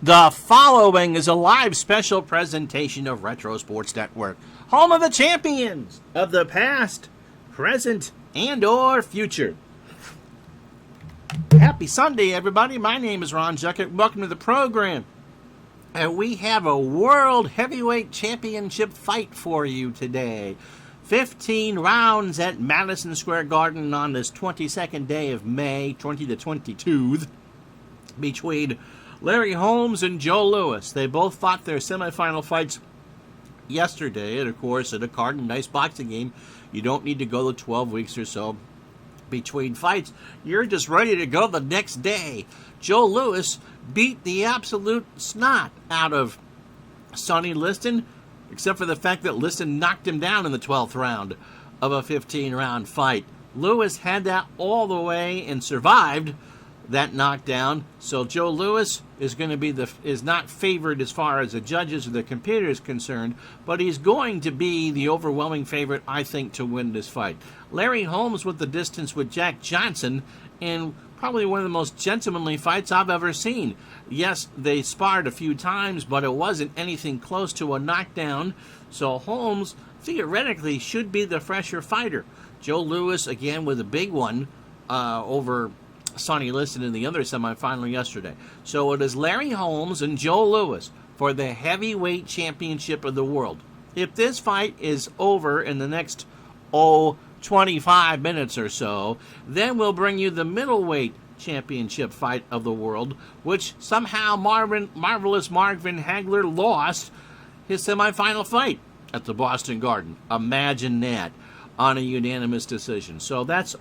The following is a live special presentation of Retro Sports Network, home of the champions of the past, present, and or future. Happy Sunday, everybody. My name is Ron Juckett. Welcome to the program. And we have a World Heavyweight Championship fight for you today. 15 rounds at Madison Square Garden on this 22nd day of May, 20 to 22, between Larry Holmes and Joe Louis. They both fought their semifinal fights yesterday, and of course, at a card and dice boxing game, you don't need to go the 12 weeks or so between fights. You're just ready to go the next day. Joe Louis beat the absolute snot out of Sonny Liston, except for the fact that Liston knocked him down in the 12th round of a 15-round fight. Louis had that all the way and survived that knockdown. So Joe Louis is going to be is not favored as far as the judges or the computer is concerned, but he's going to be the overwhelming favorite, I think, to win this fight. Larry Holmes with the distance with Jack Johnson in probably one of the most gentlemanly fights I've ever seen. Yes, they sparred a few times, but it wasn't anything close to a knockdown. So Holmes theoretically should be the fresher fighter. Joe Louis again with a big one over Sonny Liston in the other semifinal yesterday. So it is Larry Holmes and Joe Louis for the heavyweight championship of the world. If this fight is over in the next 25 minutes or so, then we'll bring you the middleweight championship fight of the world, which somehow Marvelous Marvin Hagler lost his semifinal fight at the Boston Garden. Imagine that, on a unanimous decision. So that's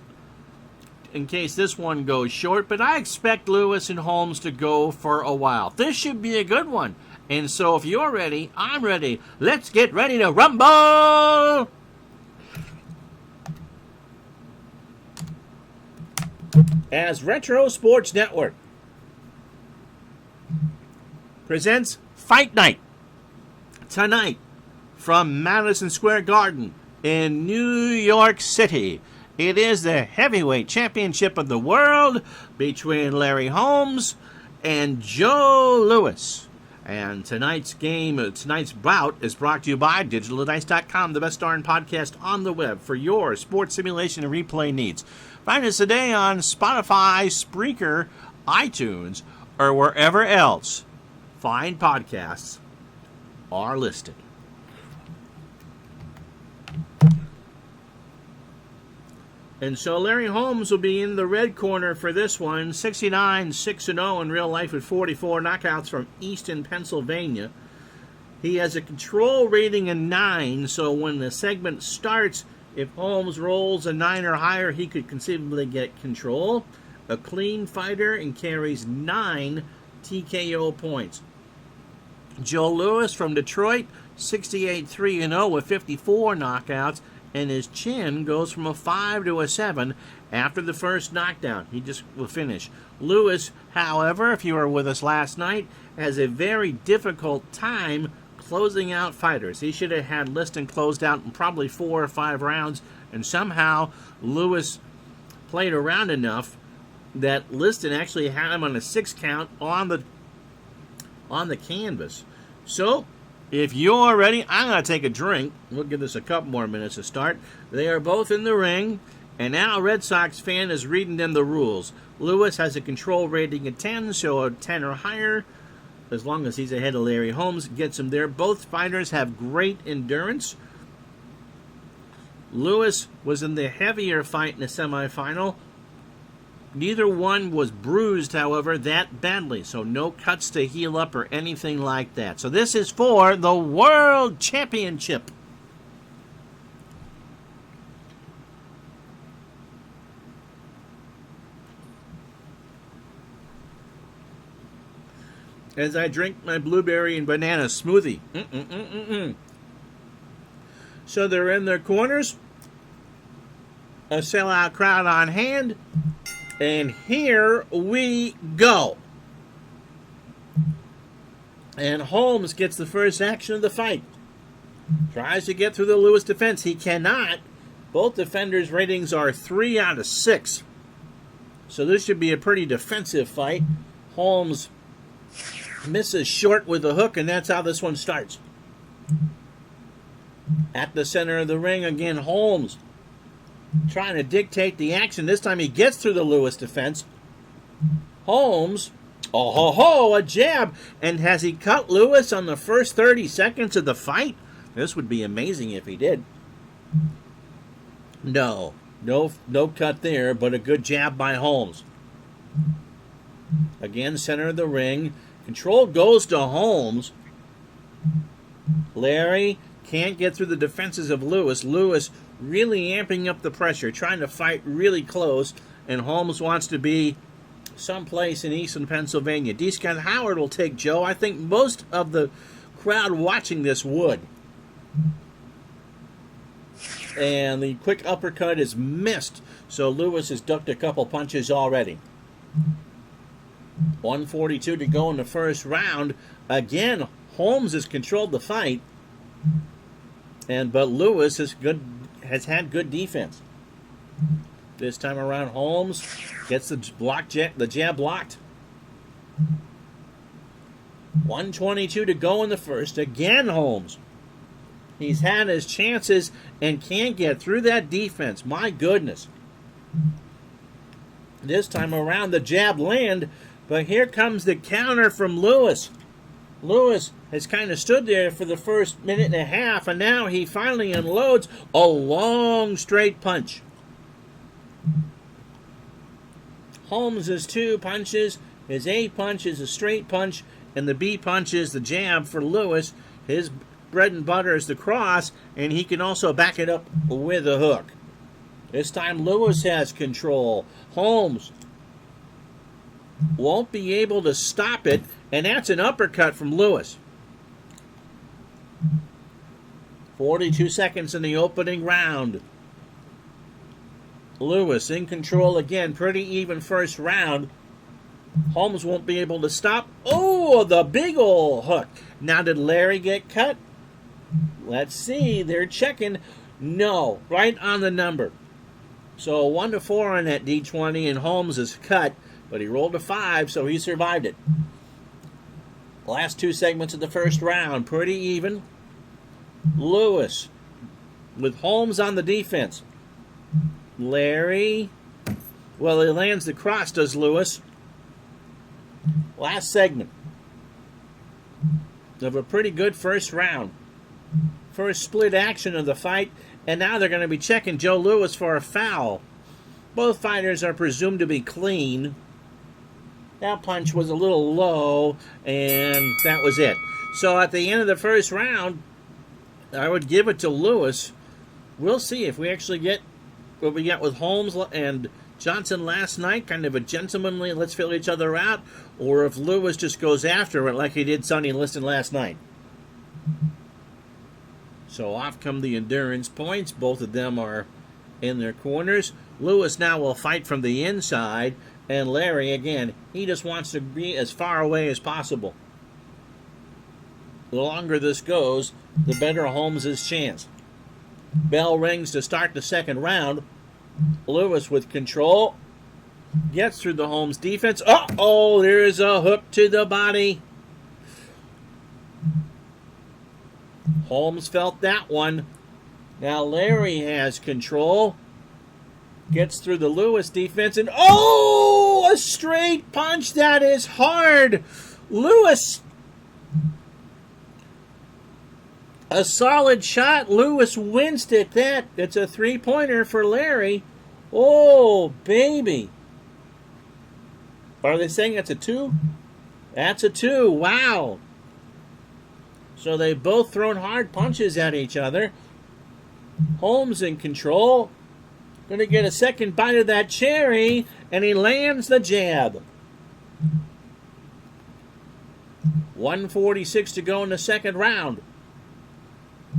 in case this one goes short, but I expect Louis and Holmes to go for a while. This should be a good one. And so if you're ready, I'm ready. Let's get ready to rumble! As Retro Sports Network presents Fight Night tonight from Madison Square Garden in New York City. It is the heavyweight championship of the world between Larry Holmes and Joe Louis. And tonight's bout is brought to you by DigitalDice.com, the best darn podcast on the web for your sports simulation and replay needs. Find us today on Spotify, Spreaker, iTunes, or wherever else fine podcasts are listed. And so Larry Holmes will be in the red corner for this one, 69-6-0 in real life with 44 knockouts from Easton, Pennsylvania. He has a control rating of 9, so when the segment starts, if Holmes rolls a 9 or higher, he could conceivably get control. A clean fighter and carries 9 TKO points. Joe Louis from Detroit, 68-3-0 with 54 knockouts. And his chin goes from a 5 to a 7 after the first knockdown. He just will finish. Louis, however, if you were with us last night, has a very difficult time closing out fighters. He should have had Liston closed out in probably 4 or 5 rounds, and somehow Louis played around enough that Liston actually had him on a 6 count on the canvas. So if you're ready, I'm going to take a drink. We'll give this a couple more minutes to start. They are both in the ring, and now a Red Sox fan is reading them the rules. Louis has a control rating of 10, so a 10 or higher, as long as he's ahead of Larry Holmes, gets him there. Both fighters have great endurance. Louis was in the heavier fight in the semifinal. Neither one was bruised, however, that badly, so no cuts to heal up or anything like that. So this is for the World Championship. As I drink my blueberry and banana smoothie. So they're in their corners. A sellout crowd on hand. And here we go. And Holmes gets the first action of the fight. Tries to get through the Louis defense. He cannot. Both defenders' ratings are 3 out of 6. So this should be a pretty defensive fight. Holmes Misses short with the hook, and that's how this one starts. At the center of the ring again, Holmes trying to dictate the action. This time he gets through the Lewis defense. Holmes, a jab. And has he cut Lewis on the first 30 seconds of the fight? This would be amazing if he did. No cut there, but a good jab by Holmes. Again, center of the ring. Control goes to Holmes. Larry can't get through the defenses of Lewis. Lewis really amping up the pressure, trying to fight really close, and Holmes wants to be someplace in eastern Pennsylvania. D. Scott Howard will take Joe. I think most of the crowd watching this would. And the quick uppercut is missed, so Lewis has ducked a couple punches already. 1:42 to go in the first round. Again, Holmes has controlled the fight, but Lewis has had good defense. This time around, Holmes gets the jab blocked. 1:22 to go in the first. Again, Holmes. He's had his chances and can't get through that defense. My goodness. This time around, the jab land, but here comes the counter from Lewis. Lewis has kind of stood there for the first minute and a half, and now he finally unloads a long straight punch. Holmes' 2 punches, his A punch is a straight punch, and the B punch is the jab for Lewis. His bread and butter is the cross, and he can also back it up with a hook. This time Lewis has control. Holmes won't be able to stop it, and that's an uppercut from Lewis. 42 seconds in the opening round. Lewis in control again. Pretty even first round. Holmes won't be able to stop. Oh, the big ol' hook. Now, did Larry get cut? Let's see. They're checking. No, right on the number. So 1-4 on that D20, and Holmes is cut, but he rolled a 5, so he survived it. Last 2 segments of the first round, pretty even. Lewis with Holmes on the defense. Larry, well, he lands the cross, does Lewis. Last segment of a pretty good first round. First split action of the fight, and now they're going to be checking Joe Lewis for a foul. Both fighters are presumed to be clean. That punch was a little low, and that was it. So at the end of the first round, I would give it to Lewis. We'll see if we actually get what we got with Holmes and Johnson last night, kind of a gentlemanly let's fill each other out, or if Lewis just goes after it like he did Sonny Liston last night. So off come the endurance points. Both of them are in their corners. Lewis now will fight from the inside, and Larry, again, he just wants to be as far away as possible. The longer this goes, the better Holmes' chance. Bell rings to start the second round. Lewis with control. Gets through the Holmes defense. Uh-oh, there's a hook to the body. Holmes felt that one. Now Larry has control. Gets through the Lewis defense, and a straight punch. That is hard. Lewis, a solid shot. Lewis winced at that. It's a 3-pointer for Larry. Oh, baby. Are they saying that's a 2? That's a 2. Wow. So they've both thrown hard punches at each other. Holmes in control. Going to get a second bite of that cherry, and he lands the jab. 1:46 to go in the second round.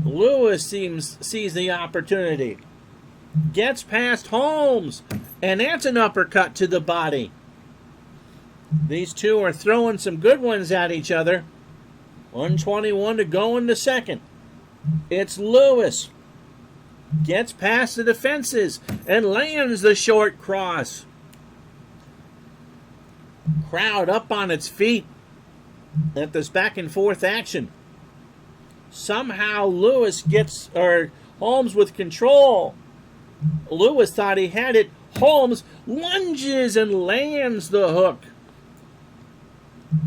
Lewis sees the opportunity. Gets past Holmes, and that's an uppercut to the body. These two are throwing some good ones at each other. 1:21 to go in the second. It's Lewis. Gets past the defenses and lands the short cross. Crowd up on its feet. at this back and forth action. Somehow Holmes with control. Lewis thought he had it. Holmes lunges and lands the hook.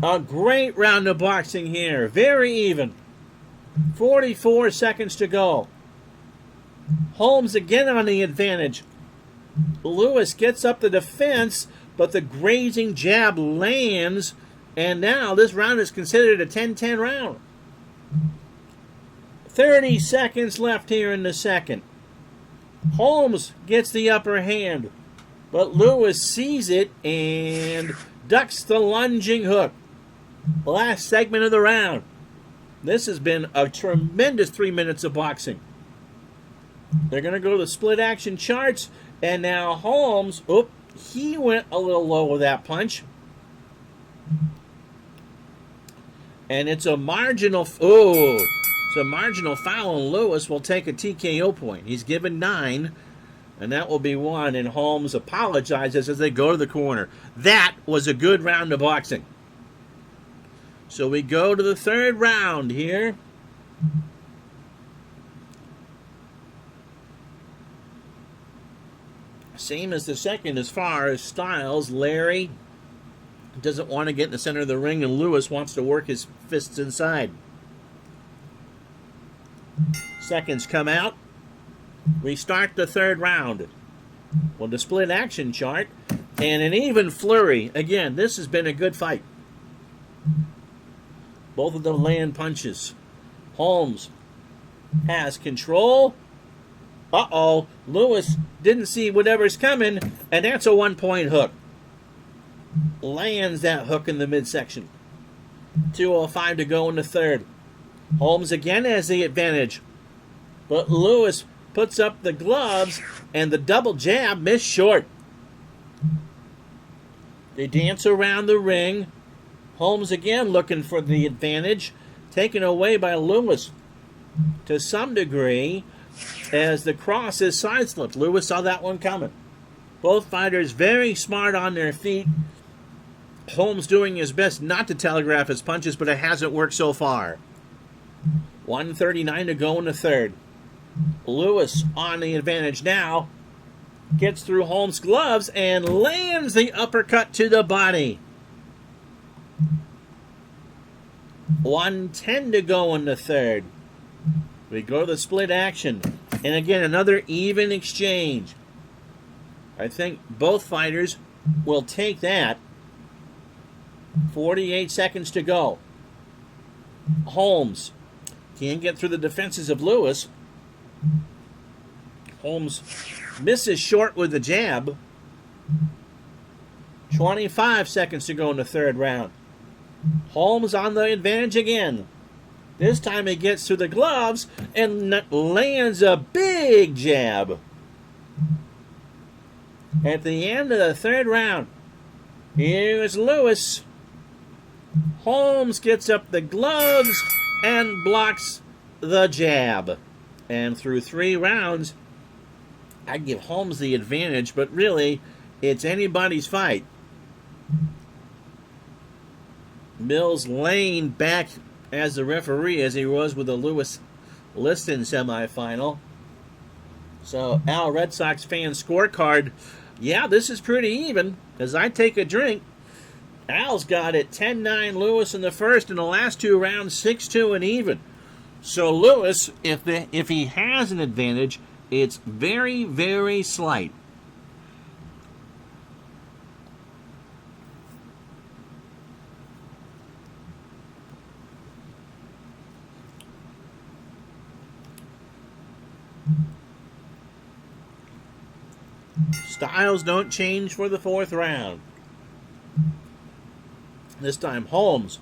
A great round of boxing here. Very even. 44 seconds to go. Holmes again on the advantage. Lewis gets up the defense, but the grazing jab lands, and now this round is considered a 10-10 round. 30 seconds left here in the second. Holmes gets the upper hand, but Lewis sees it and ducks the lunging hook. Last segment of the round. This has been a tremendous 3 minutes of boxing. They're going to go to the split action charts, and now Holmes, he went a little low with that punch. And it's a marginal foul, and Lewis will take a TKO point. He's given 9, and that will be 1, and Holmes apologizes as they go to the corner. That was a good round of boxing. So we go to the third round here. Same as the second as far as styles. Larry doesn't want to get in the center of the ring, and Lewis wants to work his fists inside. Seconds come out. We start the third round. Well, the split action chart and an even flurry. Again, this has been a good fight. Both of them land punches. Holmes has control. Lewis didn't see whatever's coming, and that's a 1-point hook. Lands that hook in the midsection. 2:05 to go in the third. Holmes again has the advantage, but Lewis puts up the gloves, and the double jab missed short. They dance around the ring. Holmes again looking for the advantage, taken away by Lewis to some degree as the cross is sideslipped. Lewis saw that one coming. Both fighters very smart on their feet. Holmes doing his best not to telegraph his punches, but it hasn't worked so far. 1:39 to go in the third. Lewis on the advantage now. Gets through Holmes' gloves and lands the uppercut to the body. 1:10 to go in the third. We go to the split action. And again, another even exchange. I think both fighters will take that. 48 seconds to go. Holmes can't get through the defenses of Lewis. Holmes misses short with the jab. 25 seconds to go in the third round. Holmes on the advantage again. This time he gets through the gloves and lands a big jab. At the end of the third round, here's Lewis. Holmes gets up the gloves and blocks the jab. And through 3 rounds, I give Holmes the advantage, but really, it's anybody's fight. Mills Lane back as the referee as he was with the Lewis-Liston semifinal. So, Al, Red Sox fan scorecard. Yeah, this is pretty even. As I take a drink, Al's got it 10-9 Lewis in the first, and the last 2 rounds 6-2 and even. So Lewis, if he has an advantage, it's very, very slight. Styles don't change for the 4th round. This time Holmes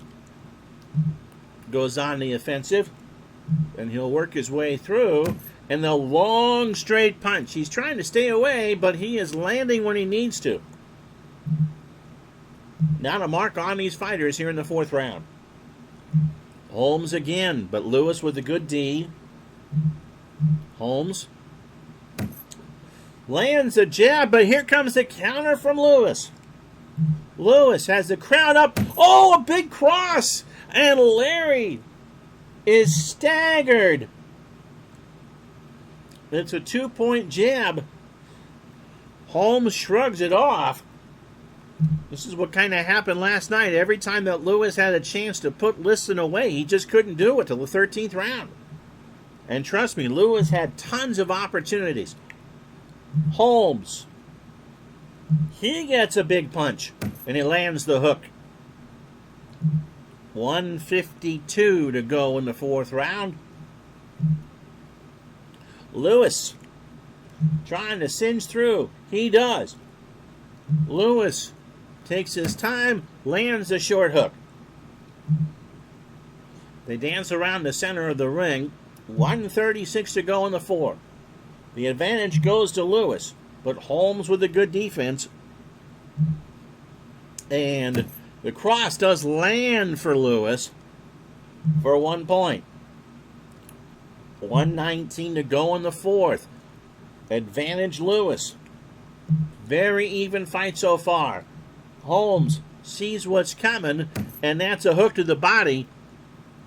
goes on the offensive, and he'll work his way through, and the long straight punch. He's trying to stay away, but he is landing when he needs to. Not a mark on these fighters here in the 4th round. Holmes again, but Lewis with a good D. Holmes lands a jab, but here comes the counter from Lewis. Lewis has the crowd up. Oh, a big cross. And Larry is staggered. It's a 2-point jab. Holmes shrugs it off. This is what kind of happened last night. Every time that Lewis had a chance to put Liston away, he just couldn't do it till the 13th round. And trust me, Lewis had tons of opportunities. Holmes, he gets a big punch, and he lands the hook. 1:52 to go in the 4th round. Lewis trying to singe through. He does. Lewis takes his time, lands a short hook. They dance around the center of the ring. 1:36 to go in the 4th. The advantage goes to Lewis, but Holmes with a good defense. And the cross does land for Lewis for 1 point. 1:19 to go in the 4th. Advantage Lewis. Very even fight so far. Holmes sees what's coming, and that's a hook to the body.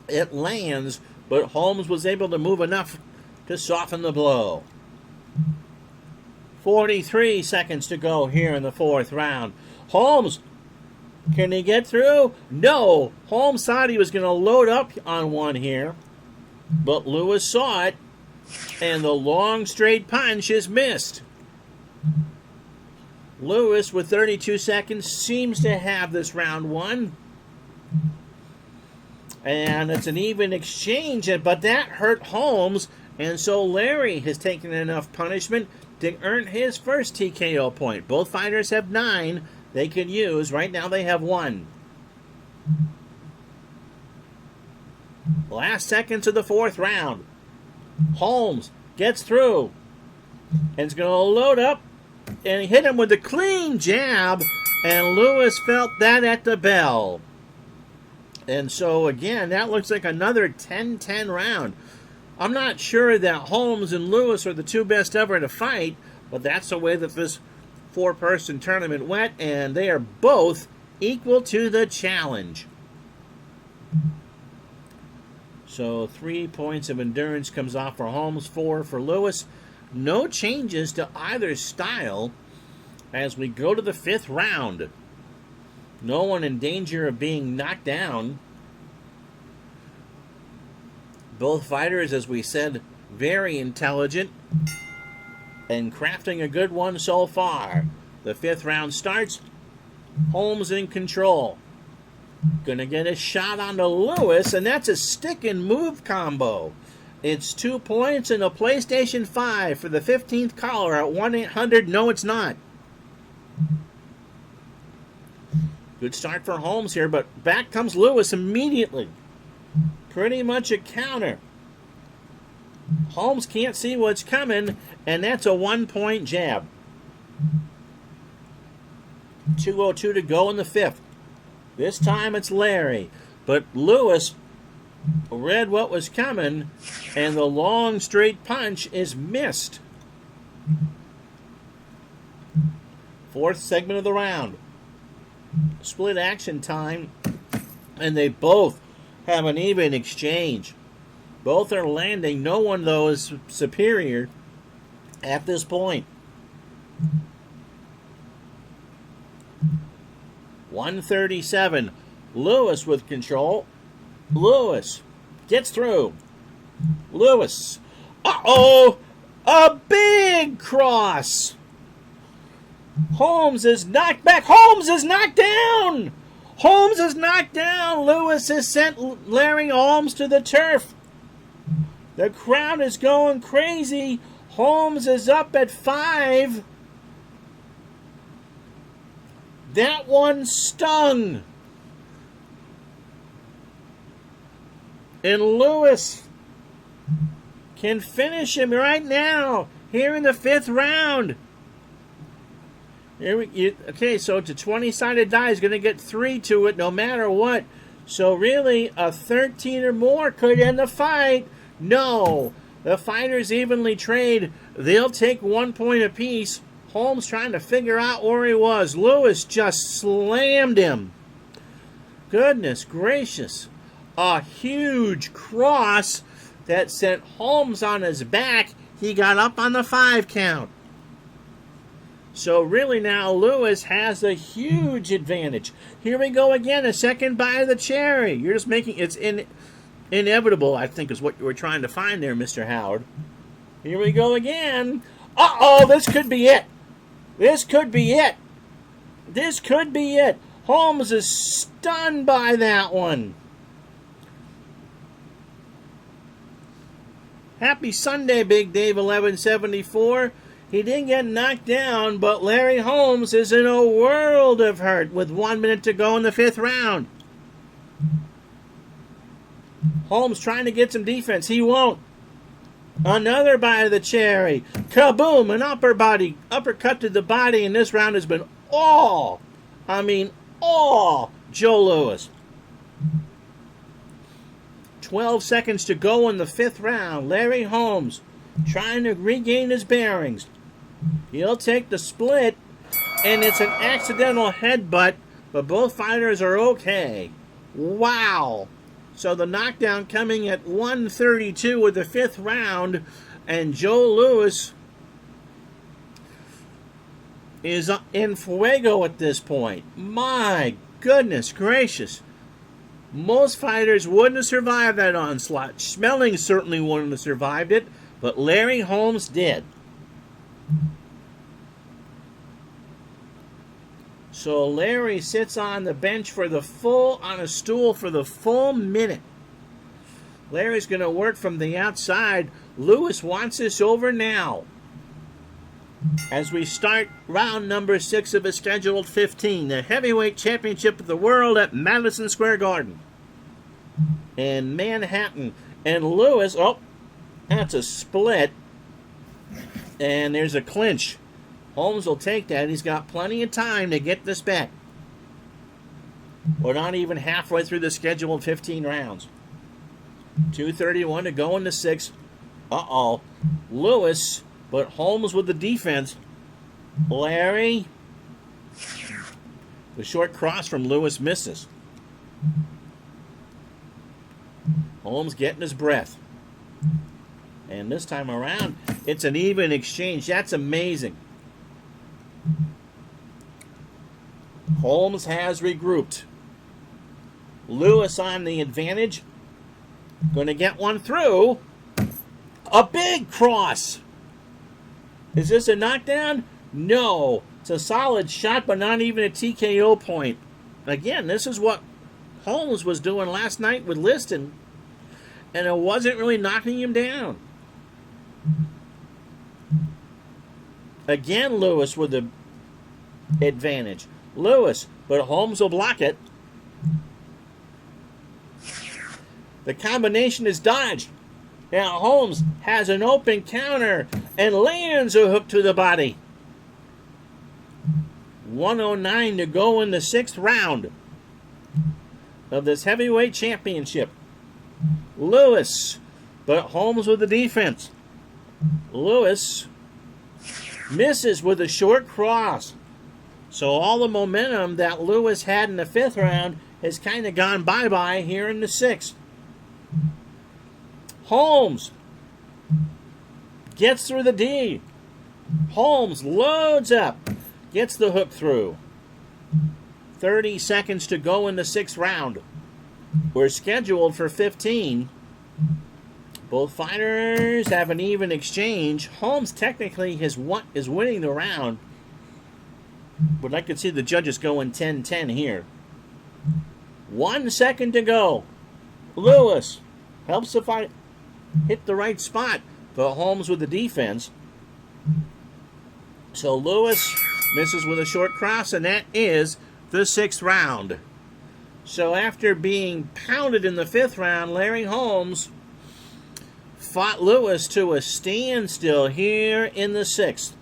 It lands, but Holmes was able to move enough to soften the blow. 43 seconds to go here in the 4th round. Holmes, can he get through? No. Holmes thought he was going to load up on one here, but Lewis saw it, and the long straight punch is missed. Lewis, with 32 seconds, seems to have this round won. And it's an even exchange, but that hurt Holmes, and so Larry has taken enough punishment to earn his first TKO point. Both fighters have 9 they can use. Right now they have 1. Last seconds of the 4th round. Holmes gets through and is going to load up and hit him with a clean jab, and Lewis felt that at the bell. And so, again, that looks like another 10-10 round. I'm not sure that Holmes and Lewis are the 2 best ever to fight, but that's the way that this 4-person tournament went, and they are both equal to the challenge. So 3 points of endurance comes off for Holmes, 4 for Lewis. No changes to either style as we go to the 5th round. No one in danger of being knocked down. Both fighters, as we said, very intelligent and crafting a good one so far. The 5th round starts. Holmes in control. Gonna get a shot onto Lewis, and that's a stick and move combo. It's 2 points and a PlayStation 5 for the 15th caller at 1-800. No, it's not. Good start for Holmes here, but back comes Lewis immediately. Pretty much a counter. Holmes can't see what's coming, and that's a 1-point jab. 2:02 to go in the 5th. This time it's Larry, but Lewis read what was coming, and the long straight punch is missed. 4th segment of the round. Split action time, and they both have an even exchange. Both are landing. No one, though, is superior at this point. 1:37. Lewis with control. Lewis gets through. Lewis. Uh-oh! A big cross! Holmes is knocked back. Holmes is knocked down! Holmes is knocked down! Lewis has sent Larry Holmes to the turf. The crowd is going crazy. Holmes is up at 5. That one stung. And Lewis can finish him right now, here in the 5th round. Okay, so it's a 20-sided die. He's going to get 3 to it no matter what. So really, a 13 or more could end the fight. No. The fighters evenly trade. They'll take 1 point apiece. Holmes trying to figure out where he was. Lewis just slammed him. Goodness gracious. a huge cross that sent Holmes on his back. He got up on the 5 count. So really now Lewis has a huge advantage. Here we go again, a second bite of the cherry. You're just making it's inevitable, I think, is what you were trying to find there, Mr. Howard. Here we go again. Uh-oh, this could be it. This could be it. This could be it. Holmes is stunned by that one. Happy Sunday, Big Dave 1174. He didn't get knocked down, but Larry Holmes is in a world of hurt with 1 minute to go in the 5th round. Holmes trying to get some defense. He won't. Another bite of the cherry. Kaboom! An uppercut to the body, and this round has been all Joe Louis. 12 seconds to go in the 5th round. Larry Holmes trying to regain his bearings. He'll take the split, and it's an accidental headbutt, but both fighters are okay. Wow. So the knockdown coming at 1:32 with the 5th round, and Joe Louis is in fuego at this point. My goodness gracious. Most fighters wouldn't have survived that onslaught. Schmeling certainly wouldn't have survived it, but Larry Holmes did. So Larry sits on the bench on a stool for the full minute. Larry's going to work from the outside. Louis wants this over now. As we start round number 6 of a scheduled 15, the heavyweight championship of the world at Madison Square Garden in Manhattan. And Louis, that's a split. And there's a clinch. Holmes will take that. He's got plenty of time to get this back. We're not even halfway through the scheduled 15 rounds. 2:31 to go in the 6th. Uh-oh. Louis, but Holmes with the defense. Larry. The short cross from Louis misses. Holmes getting his breath. And this time around, it's an even exchange. That's amazing. Holmes has regrouped. Louis on the advantage. Going to get one through. A big cross. Is this a knockdown? No. It's a solid shot, but not even a TKO point. Again, this is what Holmes was doing last night with Liston, and it wasn't really knocking him down. Again, Louis with the advantage. Louis, but Holmes will block it. The combination is dodged. Now Holmes has an open counter and lands a hook to the body. 1:09 to go in the 6th round of this heavyweight championship. Louis, but Holmes with the defense. Louis misses with a short cross. So all the momentum that Louis had in the 5th round has kind of gone bye-bye here in the 6th. Holmes gets through the D. Holmes loads up. Gets the hook through. 30 seconds to go in the 6th round. We're scheduled for 15. Both fighters have an even exchange. Holmes technically is winning the round, but I could see the judges going 10-10 here. 1 second to go. Louis helps the fight hit the right spot, but Holmes with the defense. So Louis misses with a short cross, and that is the 6th round. So after being pounded in the 5th round, Larry Holmes fought Louis to a standstill here in the 6th.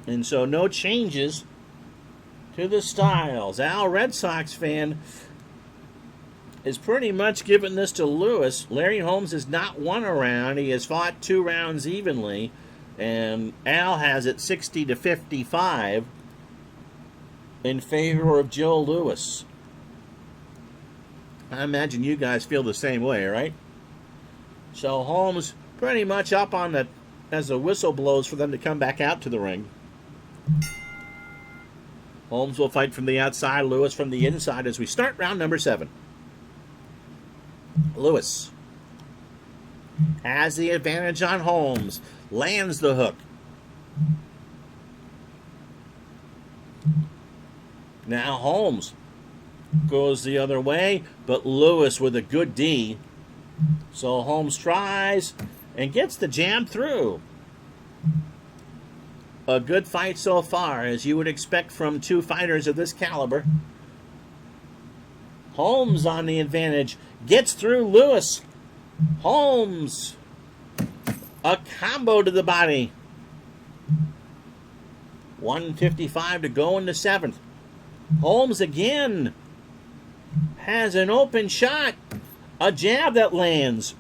And so no changes to the styles. Al, Red Sox fan, is pretty much giving this to Louis. Larry Holmes has not won a round. He has fought 2 rounds evenly. And Al has it 60-55. in favor of Joe Louis. I imagine you guys feel the same way, right? So Holmes pretty much up on the as the whistle blows for them to come back out to the ring. Holmes will fight from the outside, Louis from the inside as we start round number 7. Louis has the advantage on Holmes. Lands the hook. Now Holmes goes the other way, but Louis with a good D. So Holmes tries and gets the jam through. A good fight so far, as you would expect from two fighters of this caliber. Holmes on the advantage. Gets through Louis. Holmes. A combo to the body. 1:55 to go in the 7th. Holmes again has an open shot. A jab that lands.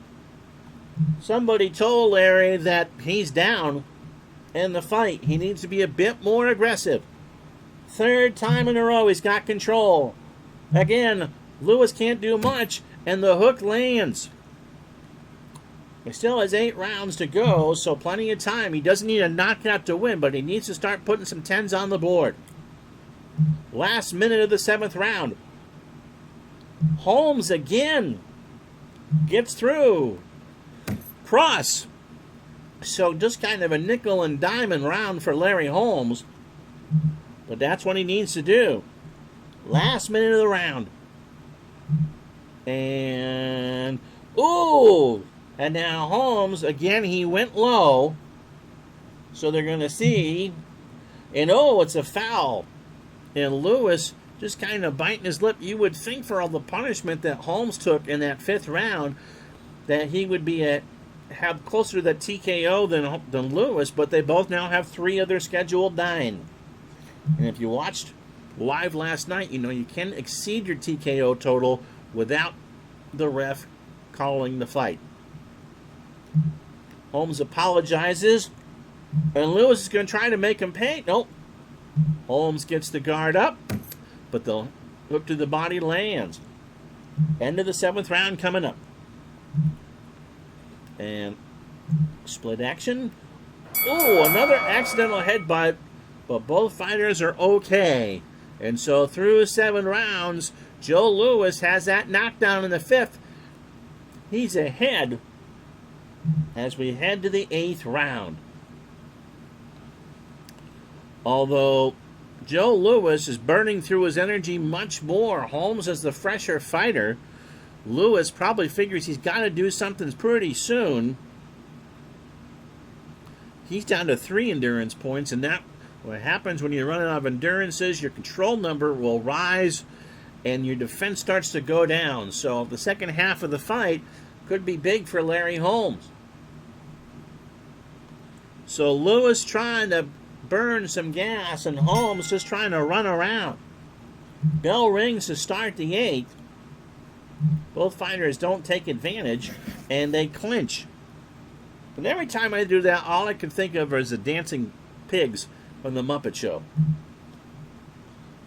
Somebody told Larry that he's down in the fight. He needs to be a bit more aggressive. 3rd time in a row he's got control. Again, Louis can't do much, and the hook lands. He still has 8 rounds to go, so plenty of time. He doesn't need a knockout to win, but he needs to start putting some 10s on the board. Last minute of the 7th round. Holmes again gets through. Cross. So just kind of a nickel and diamond round for Larry Holmes. But that's what he needs to do. Last minute of the round. And, ooh! And now Holmes, again, he went low. So they're going to see. And, oh, it's a foul. And Louis just kind of biting his lip. You would think for all the punishment that Holmes took in that 5th round that he would be have closer to that TKO than Louis, but they both now have 3 of their scheduled 9. And if you watched live last night, you know you can exceed your TKO total without the ref calling the fight. Holmes apologizes, and Louis is going to try to make him pay. Nope. Holmes gets the guard up, but the hook to the body lands. End of the 7th round coming up. And split action. Oh, another accidental headbutt, but both fighters are okay. And so through 7 rounds, Joe Louis has that knockdown in the 5th. He's ahead as we head to the 8th round. Although Joe Louis is burning through his energy much more. Holmes is the fresher fighter. Louis probably figures he's got to do something pretty soon. He's down to 3 endurance points, and that what happens when you're running out of endurances, your control number will rise and your defense starts to go down. So the second half of the fight could be big for Larry Holmes. So Louis trying to burn some gas and Holmes just trying to run around. Bell rings to start the 8th. Both fighters don't take advantage, and they clinch. And every time I do that, all I can think of is the dancing pigs from the Muppet Show.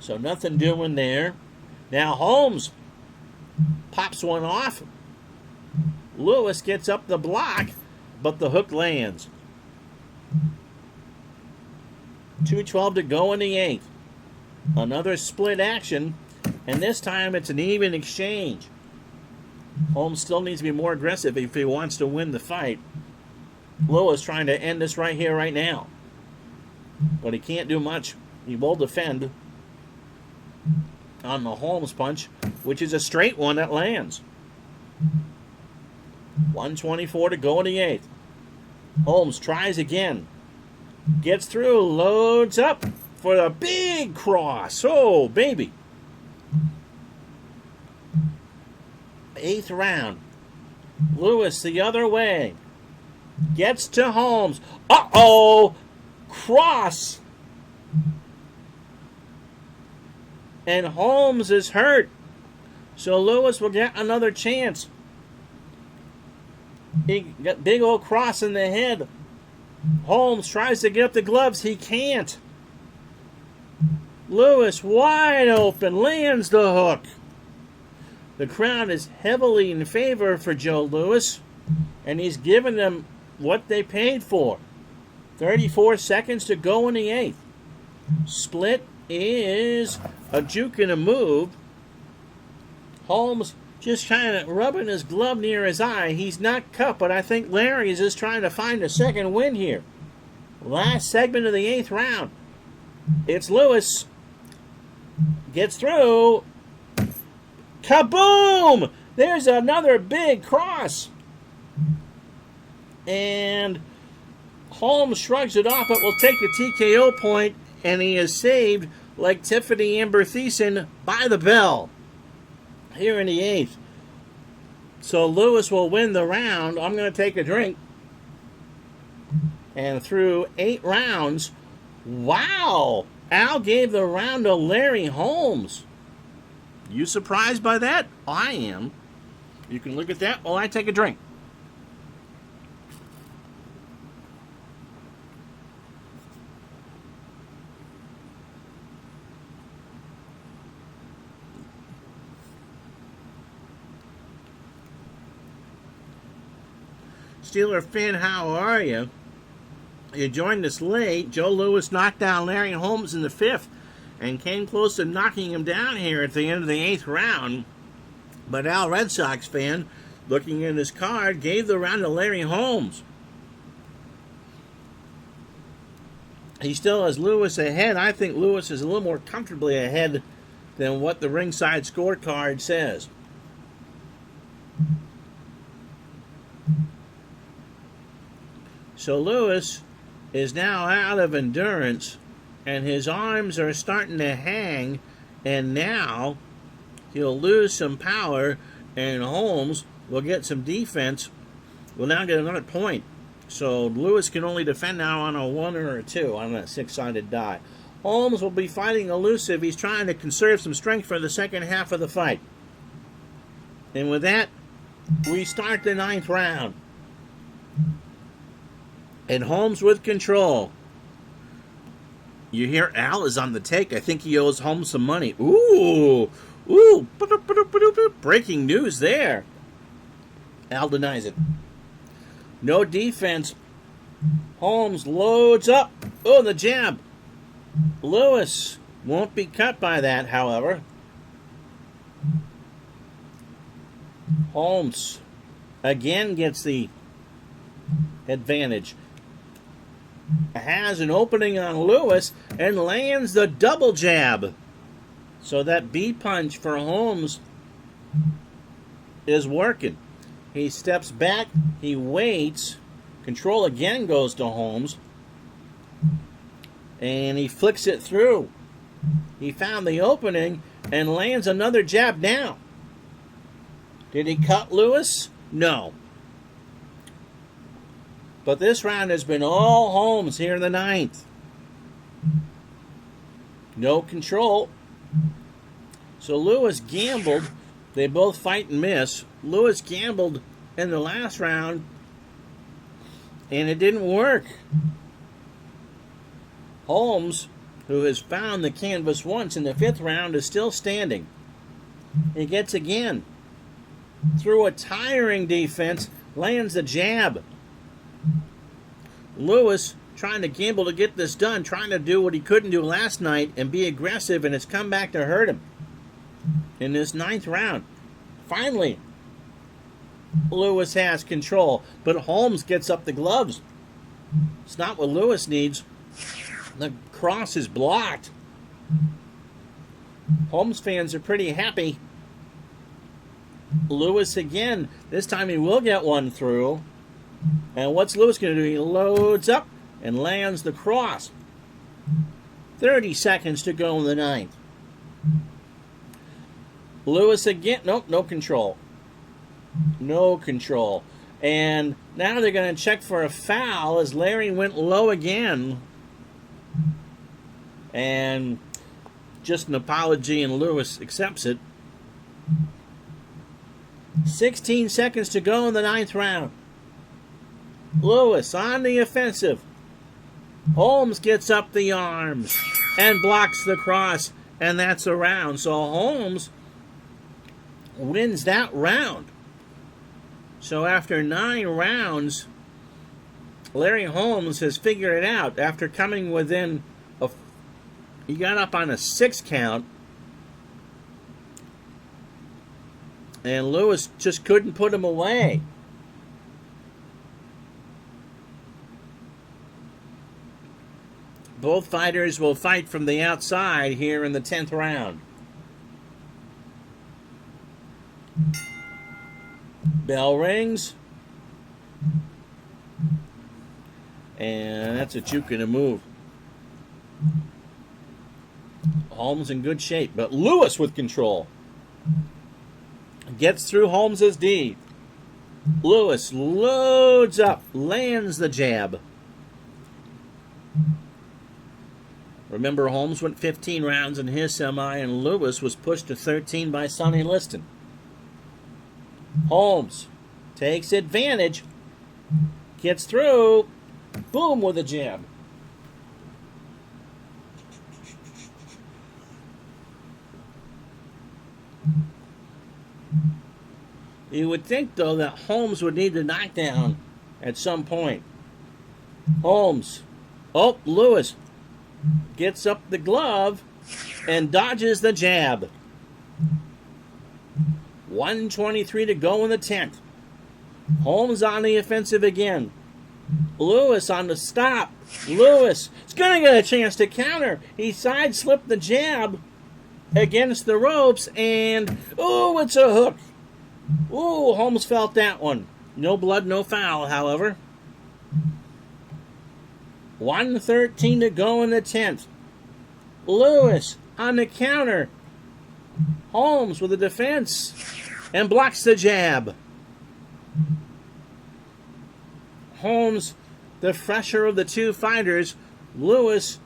So nothing doing there. Now Holmes pops one off. Louis gets up the block, but the hook lands. 2:12 to go in the 8th. Another split action, and this time it's an even exchange. Holmes still needs to be more aggressive if he wants to win the fight. Louis trying to end this right here, right now. But he can't do much. He will defend on the Holmes punch, which is a straight one that lands. 1:24 to go in the 8th. Holmes tries again. Gets through, loads up for the big cross. Oh, baby. 8th round. Louis the other way. Gets to Holmes. Uh-oh! Cross. And Holmes is hurt. So Louis will get another chance. He got big old cross in the head. Holmes tries to get up the gloves. He can't. Lewis wide open, lands the hook. The crowd is heavily in favor for Joe Lewis, and he's given them what they paid for. 34 seconds to go in the 8th. Split is a juke and a move. Holmes just kind of rubbing his glove near his eye. He's not cut, but I think Larry is just trying to find a second win here. Last segment of the 8th round. It's Lewis. Gets through. Kaboom! There's another big cross. And Holmes shrugs it off, but will take the TKO point, and he is saved like Tiffany Amber Thiessen by the bell here in the 8th. So Lewis will win the round. I'm going to take a drink. And through 8 rounds, wow! Al gave the round to Larry Holmes. You surprised by that? I am. You can look at that while I take a drink. Steeler fan, how are you? You joined us late. Joe Lewis knocked down Larry Holmes in the 5th and came close to knocking him down here at the end of the 8th round. But Al, Red Sox fan, looking at his card, gave the round to Larry Holmes. He still has Lewis ahead. I think Lewis is a little more comfortably ahead than what the ringside scorecard says. So Lewis is now out of endurance, and his arms are starting to hang, and now he'll lose some power, and Holmes will get some defense. Will now get another point. So Lewis can only defend now on a 1 or a 2 on that 6-sided die. Holmes will be fighting elusive. He's trying to conserve some strength for the second half of the fight. And with that, we start the 9th round. And Holmes with control. You hear Al is on the take. I think he owes Holmes some money. Ooh. Breaking news there. Al denies it. No defense. Holmes loads up. Oh, the jab. Lewis won't be cut by that, however. Holmes again gets the advantage. Has an opening on Lewis and lands the double jab. So that B punch for Holmes is working. He steps back, he waits. Control again goes to Holmes. And he flicks it through. He found the opening and lands another jab now. Did he cut Lewis? No. But this round has been all Holmes here in the 9th. No control. So Lewis gambled. They both fight and miss. Lewis gambled in the last round, and it didn't work. Holmes, who has found the canvas once in the 5th round, is still standing. He gets again. Through a tiring defense, lands the jab. Lewis trying to gamble to get this done, trying to do what he couldn't do last night and be aggressive, and it's come back to hurt him in this 9th round. Finally, Lewis has control, but Holmes gets up the gloves. It's not what Lewis needs. The cross is blocked. Holmes fans are pretty happy. Lewis again. This time he will get one through. And what's Lewis going to do? He loads up and lands the cross. 30 seconds to go in the 9th. Lewis again. Nope, no control. No control. And now they're going to check for a foul as Larry went low again. And just an apology, and Lewis accepts it. 16 seconds to go in the 9th round. Lewis on the offensive. Holmes gets up the arms. and blocks the cross, and that's a round. So Holmes wins that round. So after 9 rounds, Larry Holmes has figured it out. After coming within he got up on a 6 count, and Lewis just couldn't put him away. Both fighters will fight from the outside here in the 10th round. Bell rings. And that's a juke and a move. Holmes in good shape, but Lewis with control. Gets through Holmes's D. Lewis loads up, lands the jab. Remember, Holmes went 15 rounds in his semi, and Lewis was pushed to 13 by Sonny Liston. Holmes takes advantage, gets through, boom with a jab. You would think, though, that Holmes would need the knockdown at some point. Holmes. Oh, Lewis gets up the glove and dodges the jab. 1:23 to go in the 10th. Holmes on the offensive again. Lewis on the stop. Lewis is going to get a chance to counter. He side-slipped the jab against the ropes, and, oh, it's a hook. Ooh, Holmes felt that one. No blood, no foul, however. 1:13 to go in the 10th. Lewis on the counter. Holmes with the defense and blocks the jab. Holmes, the fresher of the two fighters. Lewis,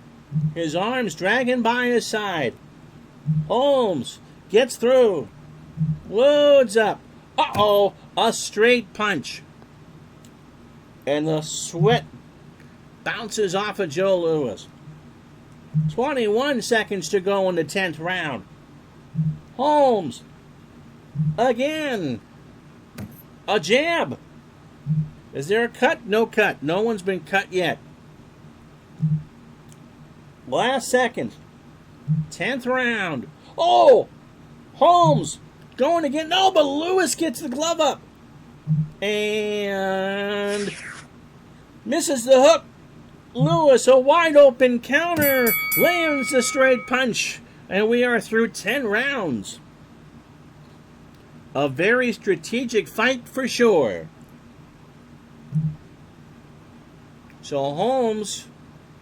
his arms dragging by his side. Holmes gets through. Loads up. Uh-oh, a straight punch. And the sweat bounces off of Joe Lewis. 21 seconds to go in the 10th round. Holmes. Again. A jab. Is there a cut? No cut. No one's been cut yet. Last second. 10th round. Oh! Holmes going again. No, but Lewis gets the glove up. And misses the hook. Lewis, a wide open counter. Lands a straight punch. And we are through 10 rounds. A very strategic fight for sure. So Holmes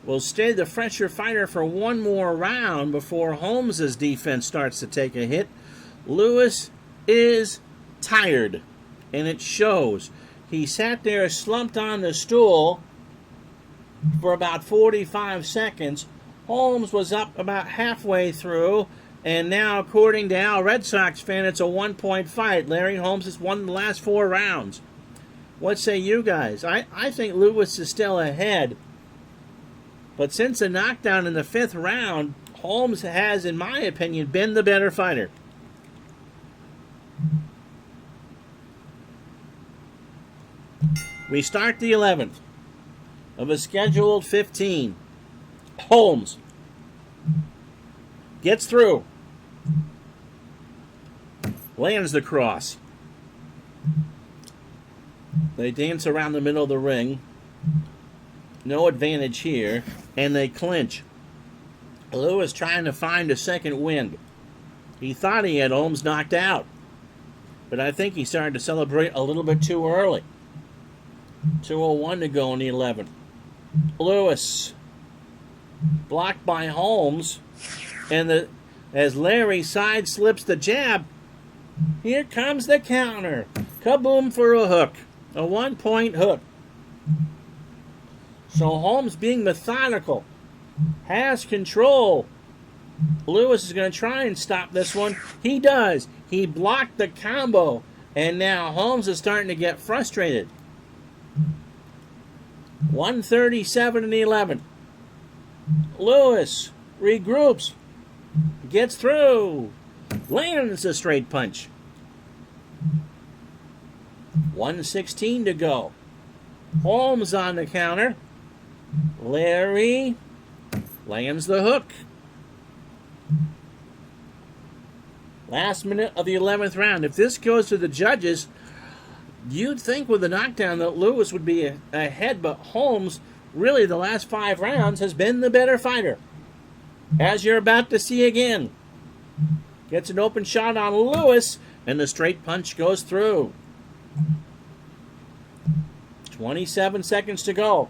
will stay the fresher fighter for one more round before Holmes's defense starts to take a hit. Lewis is tired, and it shows. He sat there slumped on the stool for about 45 seconds. Holmes was up about halfway through, and now, according to Al, Red Sox fan, it's a 1-point fight. Larry Holmes has won the last 4 rounds. What say you guys? I think Lewis is still ahead. But since the knockdown in the 5th round, Holmes has, in my opinion, been the better fighter. We start the 11th of a scheduled 15. Holmes gets through. Lands the cross. They dance around the middle of the ring. No advantage here. And they clinch. Lewis trying to find a second wind. He thought he had Holmes knocked out. But I think he started to celebrate a little bit too early. 2:01 to go in the 11th. Lewis blocked by Holmes. And as Larry side slips the jab, here comes the counter. Kaboom for a hook. A 1-point hook. So Holmes, being methodical, has control. Lewis is going to try and stop this one. He does. He blocked the combo. And now Holmes is starting to get frustrated. 1:37 in the 11th. Lewis regroups, gets through, lands a straight punch. 1:16 to go. Holmes on the counter. Larry lands the hook. Last minute of the 11th round. If this goes to the judges, you'd think with the knockdown that Lewis would be ahead, but Holmes, really the last 5 rounds, has been the better fighter. As you're about to see again. Gets an open shot on Lewis, and the straight punch goes through. 27 seconds to go.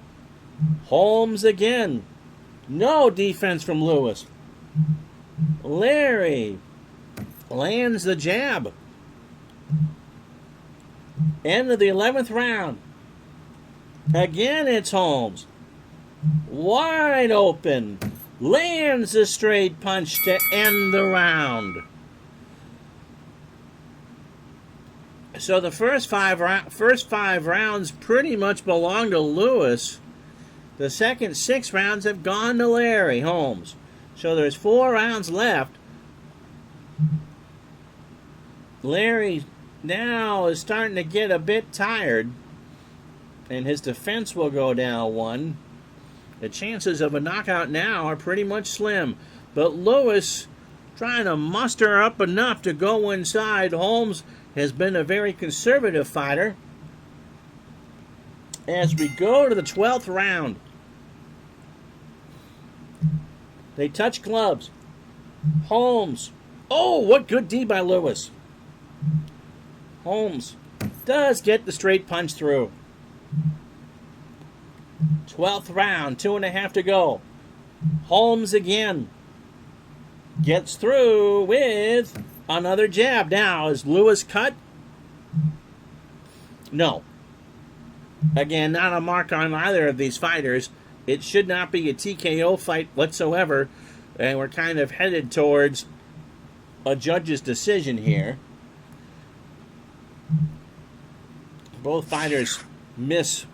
Holmes again. No defense from Lewis. Larry lands the jab. End of the 11th round. Again, it's Holmes. Wide open. Lands a straight punch to end the round. So the first five rounds pretty much belong to Lewis. The second 6 rounds have gone to Larry Holmes. So there's 4 rounds left. Larry now is starting to get a bit tired, and his defense will go down 1. The chances of a knockout now are pretty much slim. But Lewis trying to muster up enough to go inside. Holmes has been a very conservative fighter. As we go to the 12th round, they touch gloves. Holmes. Oh, what good D by Lewis. Holmes does get the straight punch through. 12th round, 2.5 to go. Holmes again gets through with another jab. Now, is Lewis cut? No. Again, not a mark on either of these fighters. It should not be a TKO fight whatsoever, and we're kind of headed towards a judge's decision here. Both fighters miss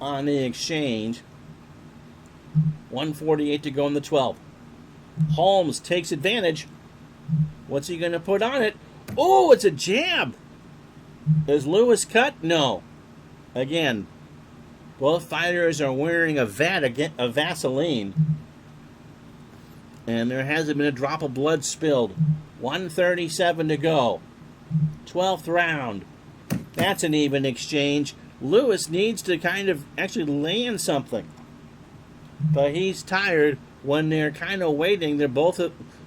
on the exchange. 1:48 to go in the 12th. Holmes takes advantage. What's he going to put on it? Oh, it's a jab. Is Lewis cut? No. Again, both fighters are wearing a Vaseline. And there hasn't been a drop of blood spilled. 1:37 to go. 12th round. That's an even exchange. Lewis needs to kind of actually land something. But he's tired when they're kind of waiting. They're both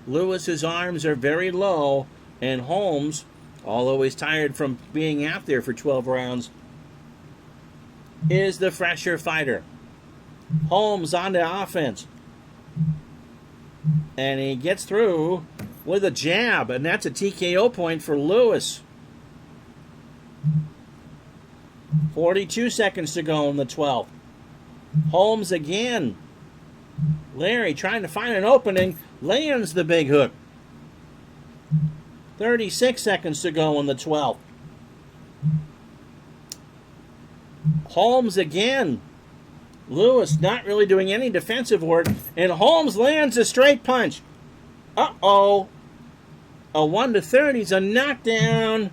Lewis's arms are very low, and Holmes, although he's tired from being out there for 12 rounds, is the fresher fighter. Holmes on the offense. And he gets through with a jab, and that's a TKO point for Lewis. 42 seconds to go in the 12th. Holmes again. Larry trying to find an opening, lands the big hook. 36 seconds to go in the 12th. Holmes again. Lewis not really doing any defensive work, and Holmes lands a straight punch. Uh-oh. A 1-30 is a knockdown.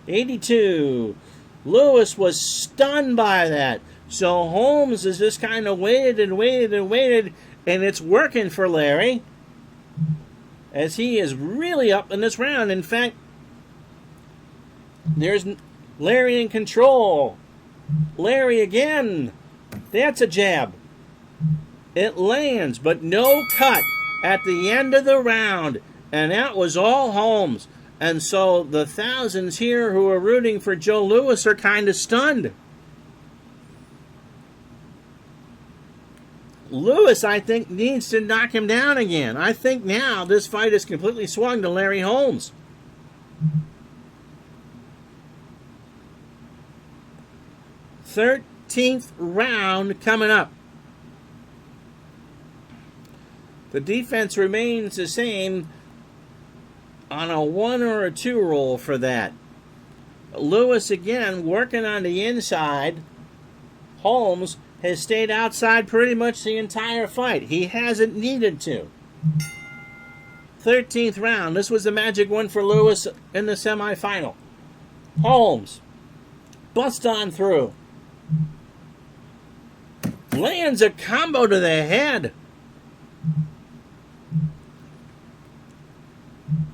82. Lewis was stunned by that. So Holmes has just kind of waited and waited and waited, and it's working for Larry, as he is really up in this round. In fact, there's Larry in control. Larry again. That's a jab. It lands, but no cut at the end of the round. And that was all Holmes. And so the thousands here who are rooting for Joe Lewis are kind of stunned. Lewis, I think, needs to knock him down again. I think now this fight is completely swung to Larry Holmes. Thirteenth round coming up. The defense remains the same on a 1 or a 2 roll for that. Lewis again working on the inside. Holmes has stayed outside pretty much the entire fight. He hasn't needed to. 13th round. This was the magic one for Lewis in the semifinal. Holmes busts on through. Lands a combo to the head.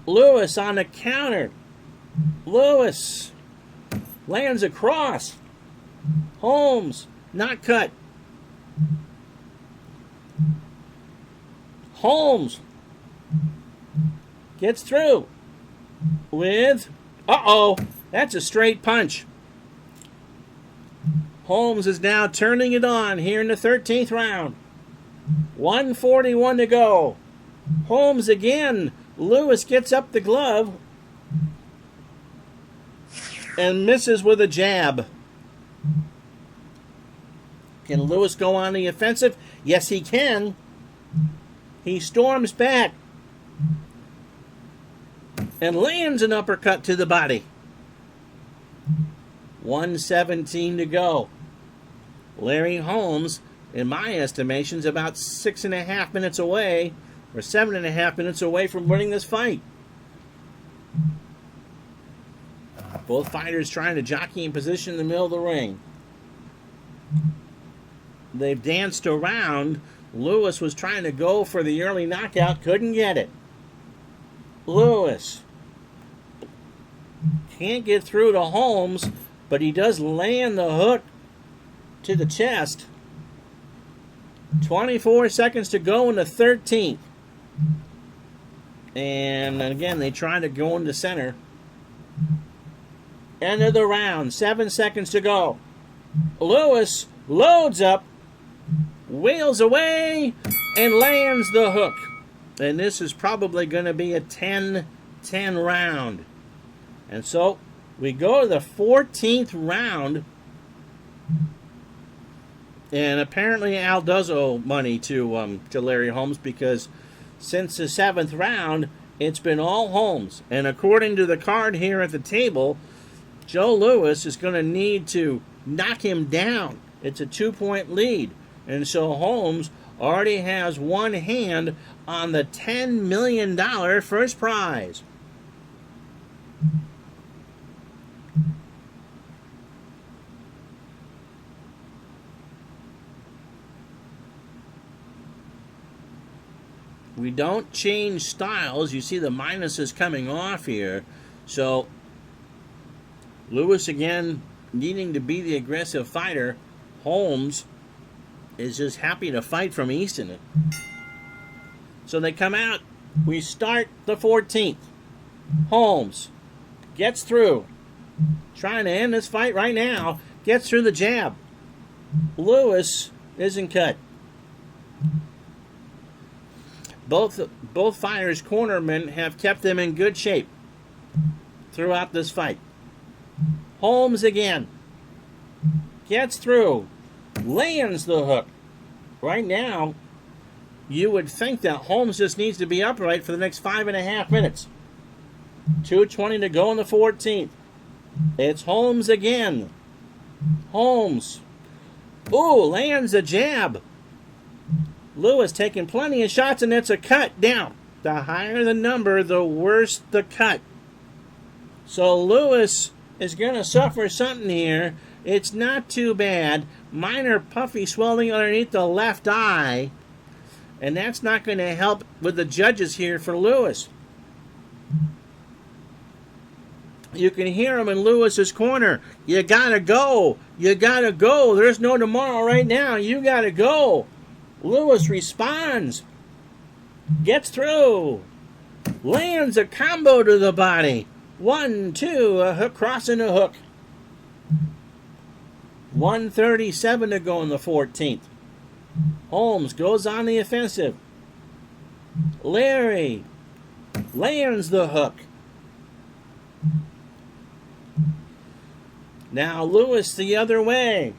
Lewis on the counter. Lewis lands a cross. Holmes not cut. Holmes gets through with, that's a straight punch. Holmes is now turning it on here in the 13th round. 1:41 to go. Holmes again. Lewis gets up the glove and misses with a jab. Can Lewis go on the offensive? Yes, he can. He storms back and lands an uppercut to the body. 1:17 to go. Larry Holmes, in my estimation, is about 6.5 minutes away, or 7.5 minutes away from winning this fight. Both fighters trying to jockey in position in the middle of the ring. They've danced around. Lewis was trying to go for the early knockout, couldn't get it. Lewis can't get through to Holmes, but he does land the hook to the chest. 24 seconds to go in the 13th. And again, they try to go into center. End of the round. 7 seconds to go. Lewis loads up, wails away, and lands the hook. And this is probably going to be a 10-10 round. And so we go to the 14th round. And apparently Al does owe money to Larry Holmes, because since the 7th round, it's been all Holmes. And according to the card here at the table, Joe Lewis is going to need to knock him down. It's a 2-point lead. And so Holmes already has one hand on the $10 million first prize. We don't change styles. You see the minuses coming off here. So Lewis again needing to be the aggressive fighter. Holmes is just happy to fight from Easton. So they come out. We start the 14th. Holmes gets through. Trying to end this fight right now. Gets through the jab. Lewis isn't cut. Both fighters' cornermen have kept them in good shape throughout this fight. Holmes again gets through, lands the hook. Right now, you would think that Holmes just needs to be upright for the next 5.5 minutes. 2:20 to go in the 14th. It's Holmes again. Holmes. Ooh, lands a jab. Lewis taking plenty of shots, and it's a cut down. The higher the number, the worse the cut. So Lewis is going to suffer something here. It's not too bad. Minor puffy swelling underneath the left eye. And that's not going to help with the judges here for Lewis. You can hear him in Lewis's corner. You got to go. You got to go. There's no tomorrow right now. You got to go. Lewis responds, gets through, lands a combo to the body. 1, 2, a hook crossing a hook. 1:37 to go in the 14th. Holmes goes on the offensive. Larry lands the hook. Now Lewis the other way.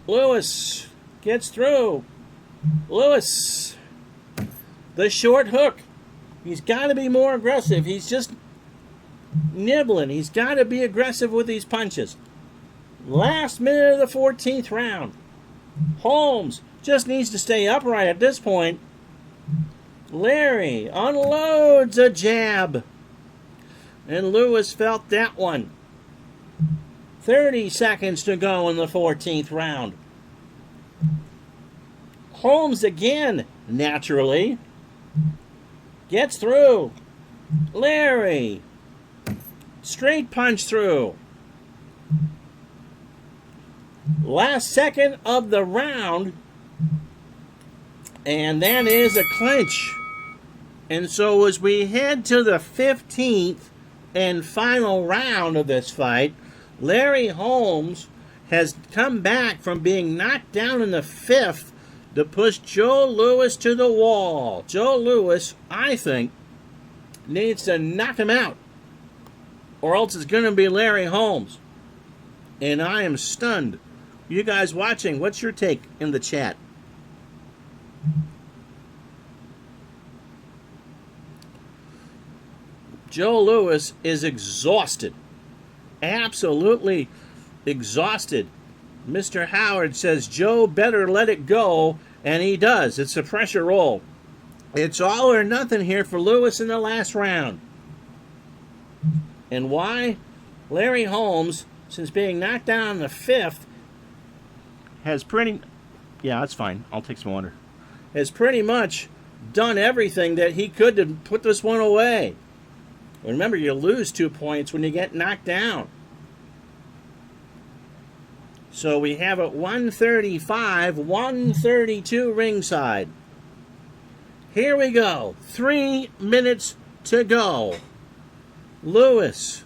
Lewis gets through. Lewis, the short hook. He's got to be more aggressive. He's just nibbling. He's got to be aggressive with these punches. Last minute of the 14th round. Holmes just needs to stay upright at this point. Larry unloads a jab. And Lewis felt that one. 30 seconds to go in the 14th round. Holmes again, naturally, gets through. Larry, straight punch through. Last second of the round, and that is a clinch. And so as we head to the 15th and final round of this fight, Larry Holmes has come back from being knocked down in the 5th to push Joe Louis to the wall. Joe Louis, I think, needs to knock him out, or else it's going to be Larry Holmes. And I am stunned. You guys watching, what's your take in the chat? Joe Louis is exhausted. Absolutely exhausted. Mr. Howard says Joe better let it go, and he does. It's a pressure roll. It's all or nothing here for Louis in the last round. And why? Larry Holmes, since being knocked down in the 5th, has pretty... Yeah, that's fine. I'll take some water. Has pretty much done everything that he could to put this one away. Remember, you lose 2 points when you get knocked down. So we have it 135, 132 ringside. Here we go. 3 minutes to go. Louis.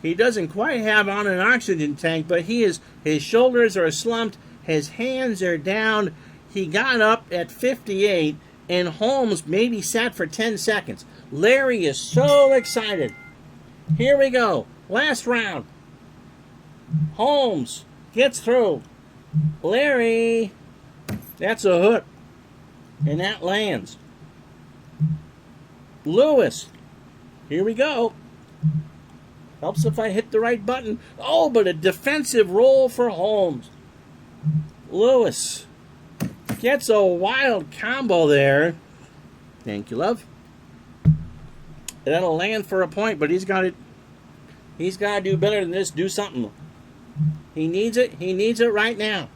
He doesn't quite have on an oxygen tank, but his shoulders are slumped. His hands are down. He got up at 58, and Holmes maybe sat for 10 seconds. Larry is so excited. Here we go. Last round. Holmes gets through. Larry. That's a hook. And that lands. Louis. Here we go. Helps if I hit the right button. Oh, but a defensive roll for Holmes. Louis gets a wild combo there. Thank you, love. That'll land for a point, but he's got to do better than this. Do something. He needs it. He needs it right now.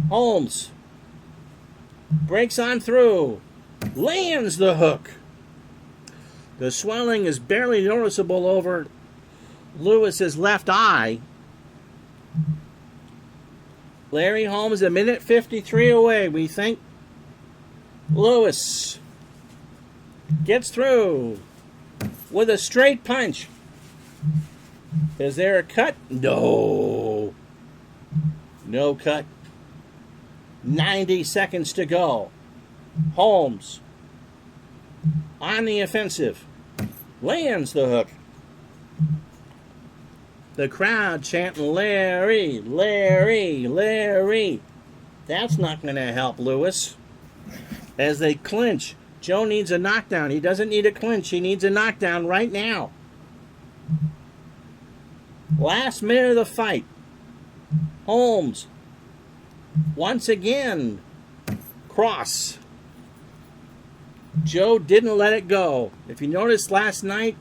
Holmes breaks on through. Lands the hook. The swelling is barely noticeable over Lewis's left eye. Larry Holmes, a minute 53 away, we think. Louis gets through with a straight punch. Is there a cut? No. No cut. 90 seconds to go. Holmes on the offensive. Lands the hook. The crowd chanting, Larry, Larry, Larry. That's not going to help Louis. As they clinch, Joe needs a knockdown. He doesn't need a clinch. He needs a knockdown right now. Last minute of the fight. Holmes. Once again. Cross. Joe didn't let it go. If you noticed last night,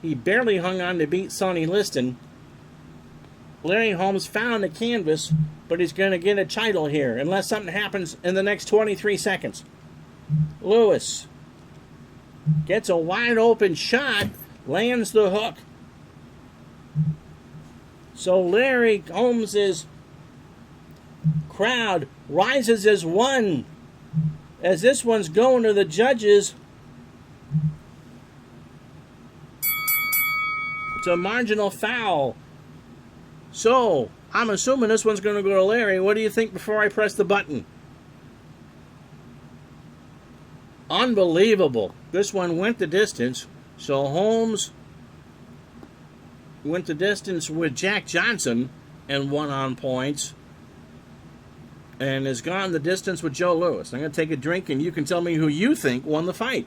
he barely hung on to beat Sonny Liston. Larry Holmes found the canvas, but he's going to get a title here unless something happens in the next 23 seconds. Louis gets a wide open shot, lands the hook. So Larry Holmes' crowd rises as one as this one's going to the judges. It's a marginal foul. So, I'm assuming this one's going to go to Larry. What do you think before I press the button? Unbelievable. This one went the distance. So, Holmes went the distance with Jack Johnson and won on points. And has gone the distance with Joe Louis. I'm going to take a drink and you can tell me who you think won the fight.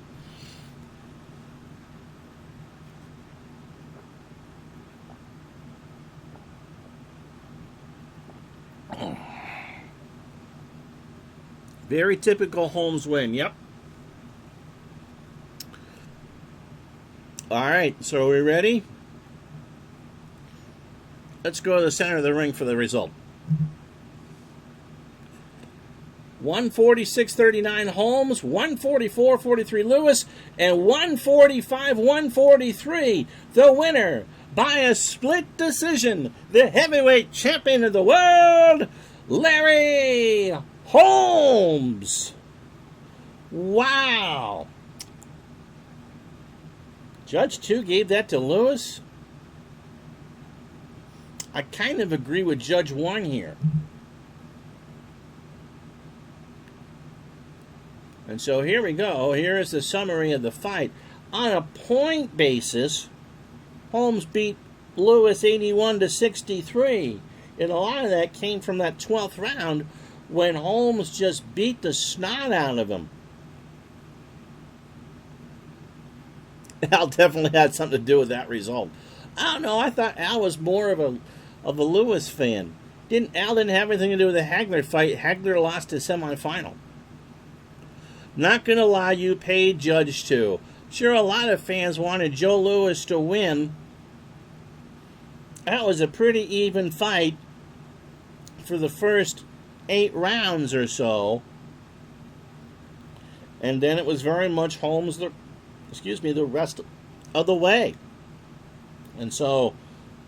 Very typical Holmes win. Yep. All right, so are we ready? Let's go to the center of the ring for the result. 146-39 Holmes, 144-43 Lewis, and 145-143. The winner by a split decision, the heavyweight champion of the world, Larry Holmes. Wow. Judge 2 gave that to Lewis. I kind of agree with Judge 1 here. And so here we go. Here is the summary of the fight. On a point basis, Holmes beat Lewis 81-63. And a lot of that came from that 12th round when Holmes just beat the snot out of him. Al definitely had something to do with that result. I don't know. I thought Al was more of a Lewis fan. Al didn't have anything to do with the Hagler fight. Hagler lost his semifinal. Not going to lie, you paid Judge 2. Sure, a lot of fans wanted Joe Lewis to win. That was a pretty even fight for the first 8 rounds or so. And then it was very much Holmes the rest of the way. And so,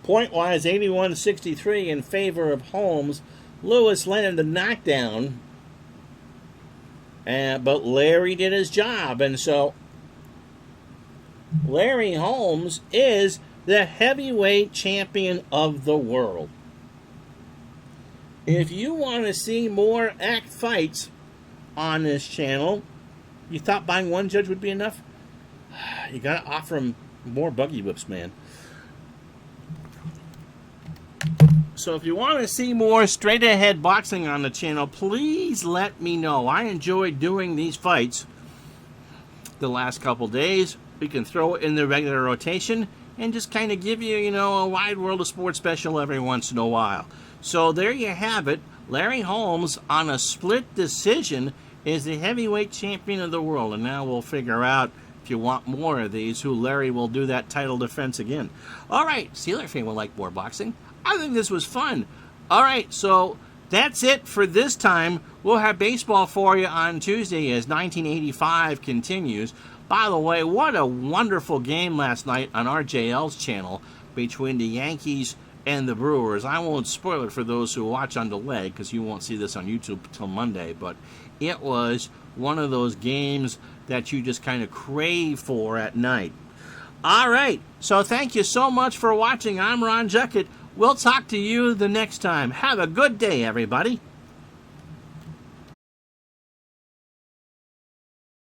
point-wise, 81-63 in favor of Holmes. Lewis landed the knockdown. But Larry did his job, and so Larry Holmes is the heavyweight champion of the world. If you want to see more act fights on this channel, you thought buying one judge would be enough? You got to offer him more buggy whips, man. So if you want to see more straight-ahead boxing on the channel, please let me know. I enjoyed doing these fights the last couple days. We can throw it in the regular rotation and just kind of give you, a wide world of sports special every once in a while. So there you have it. Larry Holmes, on a split decision, is the heavyweight champion of the world. And now we'll figure out, if you want more of these, who Larry will do that title defense again. All right, Steeler fan will like more boxing. I think this was fun. All right, so that's it for this time. We'll have baseball for you on Tuesday as 1985 continues. By the way, what a wonderful game last night on RJL's channel between the Yankees and the Brewers. I won't spoil it for those who watch on delay because you won't see this on YouTube until Monday, but it was one of those games that you just kind of crave for at night. All right, so thank you so much for watching. I'm Ron Jeckett. We'll talk to you the next time. Have a good day, everybody.